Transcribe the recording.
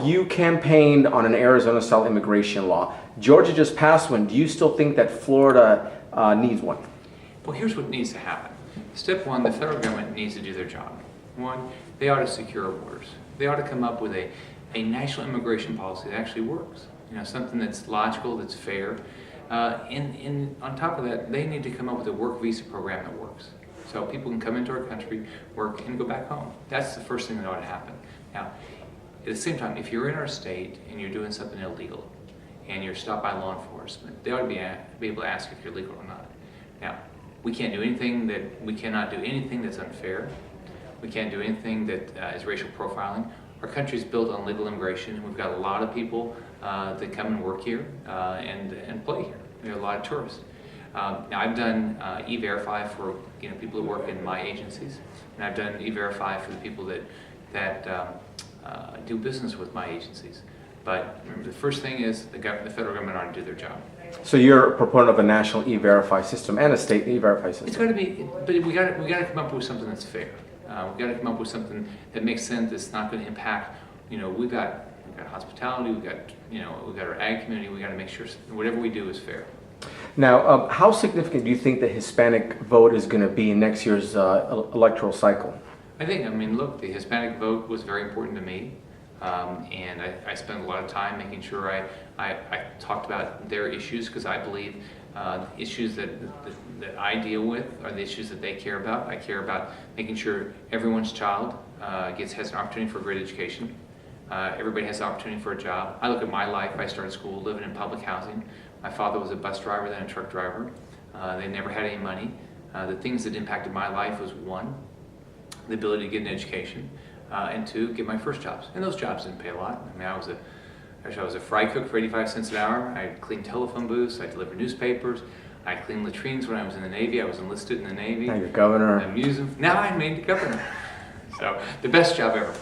you campaigned on an Arizona-style immigration law. Georgia just passed one. Do you still think that Florida needs one? Well, here's what needs to happen. Step one, the federal government needs to do their job. One, they ought to secure our borders. They ought to come up with a national immigration policy that actually works. You know, something that's logical, that's fair. And on top of that, they need to come up with a work visa program that works. So people can come into our country, work, and go back home. That's the first thing that ought to happen. Now, at the same time, if you're in our state and you're doing something illegal and you're stopped by law enforcement, they ought to be able to ask if you're legal or not. Now, we cannot do anything that's unfair. We can't do anything that is racial profiling. Our country is built on legal immigration. We've got a lot of people that come and work here and play here. We have a lot of tourists. Now I've done E-Verify for people who work in my agencies, and I've done E-Verify for the people that do business with my agencies. But remember, the first thing is the federal government ought to do their job. So you're a proponent of a national E-Verify system and a state E-Verify system. It's got to be, but we got to come up with something that's fair. We've got to come up with something that makes sense. That's not going to impact. We've got hospitality. We've got our ag community. We got to make sure whatever we do is fair. Now, how significant do you think the Hispanic vote is going to be in next year's electoral cycle? Look, the Hispanic vote was very important to me, and I spent a lot of time making sure I talked about their issues, because I believe issues that I deal with are the issues that they care about. I care about making sure everyone's child has an opportunity for a great education. Everybody has an opportunity for a job. I look at my life. I started school living in public housing. My father was a bus driver, then a truck driver. They never had any money. The things that impacted my life was, one, the ability to get an education, and two, get my first jobs. And those jobs didn't pay a lot. I was a fry cook for 85 cents an hour. I cleaned telephone booths. I delivered newspapers. I cleaned latrines when I was in the Navy. I was enlisted in the Navy. Now you're governor. Now I made the governor. So the best job ever.